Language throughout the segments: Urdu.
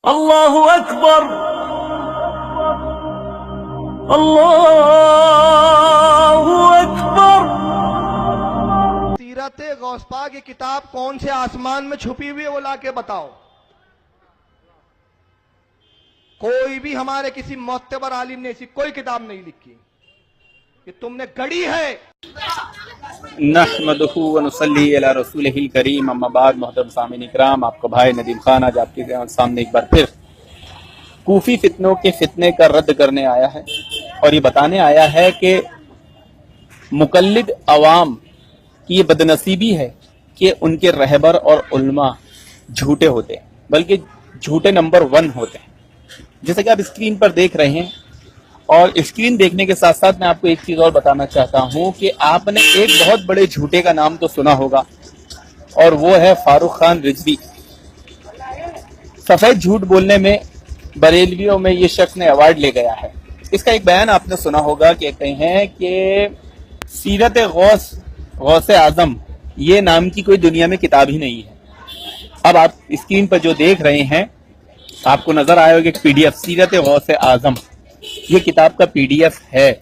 اللہ اکبر اللہ اکبر۔ سیرت غوث پاک کی کتاب کون سے آسمان میں چھپی ہوئی ہے وہ لا کے بتاؤ۔ کوئی بھی ہمارے کسی معتبر عالم نے ایسی کوئی کتاب نہیں لکھی کہ تم نے گڑی ہے۔ نحمدہ ونصلی علی رسولہ الکریم، اما بعد۔ محترم سامعین اکرام، آپ کا بھائی ندیم خان آج آپ کے سامنے ایک بار پھر کوفی فتنوں کے فتنے کا رد کرنے آیا ہے، اور یہ بتانے آیا ہے کہ مقلد عوام کی یہ بدنصیبی ہے کہ ان کے رہبر اور علماء جھوٹے ہوتے ہیں، بلکہ جھوٹے نمبر 1 ہوتے ہیں، جیسا کہ آپ اسکرین پر دیکھ رہے ہیں۔ اور اسکرین دیکھنے کے ساتھ ساتھ میں آپ کو ایک چیز اور بتانا چاہتا ہوں کہ آپ نے ایک بہت بڑے جھوٹے کا نام تو سنا ہوگا، اور وہ ہے فاروق خان رضوی۔ سفید جھوٹ بولنے میں بریلویوں میں یہ شخص نے ایوارڈ لے گیا ہے۔ اس کا ایک بیان آپ نے سنا ہوگا، کہتے ہیں کہ سیرت غوث اعظم یہ نام کی کوئی دنیا میں کتاب ہی نہیں ہے۔ اب آپ اسکرین پر جو دیکھ رہے ہیں، آپ کو نظر آئے ہوگا کہ PDF سیرت غوث اعظم، یہ کتاب کا PDF ہے۔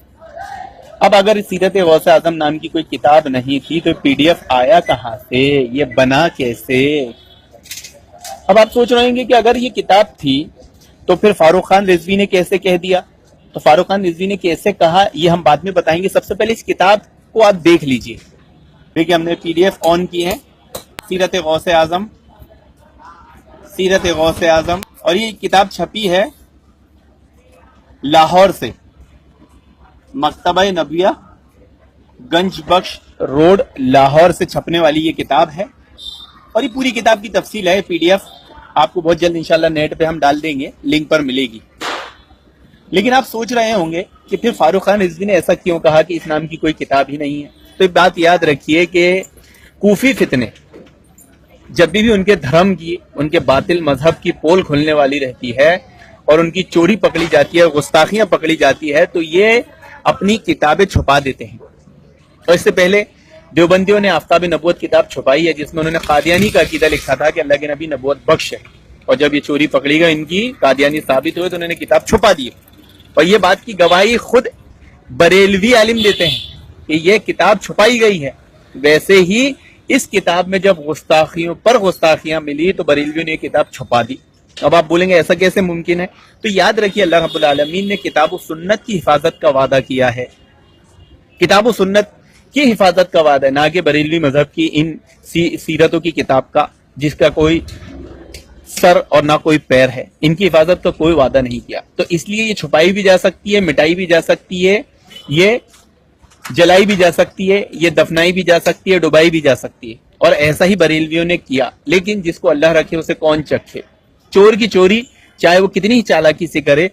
اب اگر سیرت غوث اعظم نام کی کوئی کتاب نہیں تھی تو PDF آیا کہاں سے، یہ بنا کیسے؟ اب آپ سوچ رہے ہیں کہ اگر یہ کتاب تھی تو پھر فاروق خان رضوی نے کیسے کہہ دیا؟ تو فاروق خان رضوی نے کیسے کہا یہ ہم بعد میں بتائیں گے۔ سب سے پہلے اس کتاب کو آپ دیکھ لیجئے۔ دیکھیں، ہم نے PDF آن کی ہے، سیرت غوث اعظم، اور یہ کتاب چھپی ہے لاہور سے، مکتبہ نبویہ گنج بخش روڈ لاہور سے چھپنے والی یہ کتاب ہے، اور یہ پوری کتاب کی تفصیل ہے۔ PDF آپ کو بہت جلد انشاءاللہ نیٹ پہ ہم ڈال دیں گے، لنک پر ملے گی۔ لیکن آپ سوچ رہے ہوں گے کہ پھر فاروق خان رضوی نے ایسا کیوں کہا کہ اس نام کی کوئی کتاب ہی نہیں ہے؟ تو ایک بات یاد رکھیے کہ کوفی فتنے جب بھی ان کے دھرم کی، ان کے باطل مذہب کی پول کھلنے والی رہتی ہے اور ان کی چوری پکڑی جاتی ہے، گستاخیاں پکڑی جاتی ہے، تو یہ اپنی کتابیں چھپا دیتے ہیں۔ اور اس سے پہلے دیوبندیوں نے آفتاب نبوت کتاب چھپائی ہے، جس میں انہوں نے قادیانی کا عقیدہ لکھا تھا کہ اللہ کے نبی نبوت بخش ہے، اور جب یہ چوری پکڑی گئی، ان کی قادیانی ثابت ہوئے، تو انہوں نے کتاب چھپا دی۔ اور یہ بات کی گواہی خود بریلوی عالم دیتے ہیں کہ یہ کتاب چھپائی گئی ہے۔ ویسے ہی اس کتاب میں جب گستاخیوں پر گستاخیاں ملی تو بریلویوں نے یہ کتاب چھپا دی۔ اب آپ بولیں گے ایسا کیسے ممکن ہے؟ تو یاد رکھیے، اللہ رب العالمین نے کتاب و سنت کی حفاظت کا وعدہ کیا ہے۔ کتاب و سنت کی حفاظت کا وعدہ ہے، نہ کہ بریلوی مذہب کی ان سیرتوں کی کتاب کا، جس کا کوئی سر اور نہ کوئی پیر ہے۔ ان کی حفاظت کا کوئی وعدہ نہیں کیا، تو اس لیے یہ چھپائی بھی جا سکتی ہے، مٹائی بھی جا سکتی ہے، یہ جلائی بھی جا سکتی ہے، یہ دفنائی بھی جا سکتی ہے، ڈبائی بھی جا سکتی ہے، اور ایسا ہی بریلویوں نے کیا۔ لیکن جس کو اللہ رکھے اسے کون چکھے؟ چور کی چوری چاہے وہ کتنی ہی چالاکی سے کرے،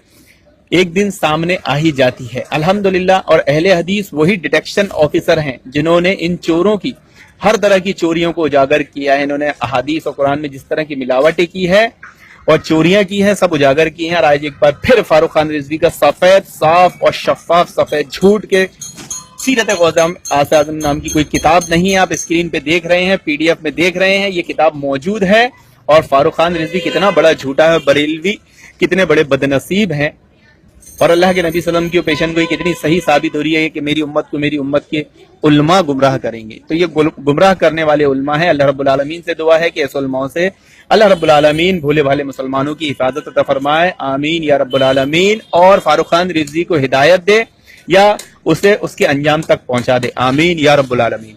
ایک دن سامنے آ ہی جاتی ہے۔ الحمدللہ، اور اہل حدیث وہی ڈیٹیکشن آفیسر ہیں جنہوں نے ان چوروں کی، ہر طرح کی چوریوں کو اجاگر کیا ہے۔ انہوں نے احادیث اور قرآن میں جس طرح کی ملاوٹیں کی ہے اور چوریاں کی ہیں، سب اجاگر کی ہیں۔ اور آج ایک بار پھر فاروق خان رضوی کا سفید، صاف اور شفاف سفید جھوٹ کے سیرت غوث اعظم نام کی کوئی کتاب نہیں ہے۔ آپ اسکرین پہ دیکھ رہے ہیں، PDF میں دیکھ رہے ہیں، یہ کتاب موجود ہے۔ اور فاروق خان رضوی کتنا بڑا جھوٹا ہے، بریلوی کتنے بڑے بدنصیب ہیں، اور اللہ کے نبی صلی اللہ علیہ وسلم کی پیشن گوئی کتنی صحیح ثابت ہو رہی ہے کہ میری امت کو میری امت کے علماء گمراہ کریں گے۔ تو یہ گمراہ کرنے والے علماء ہیں۔ اللہ رب العالمین سے دعا ہے کہ ایسے علماء سے اللہ رب العالمین بھولے بھالے مسلمانوں کی حفاظت عطا فرمائے، آمین یا رب العالمین، اور فاروق خان رضوی کو ہدایت دے یا اسے اس کے انجام تک پہنچا دے، آمین یا رب العالمین۔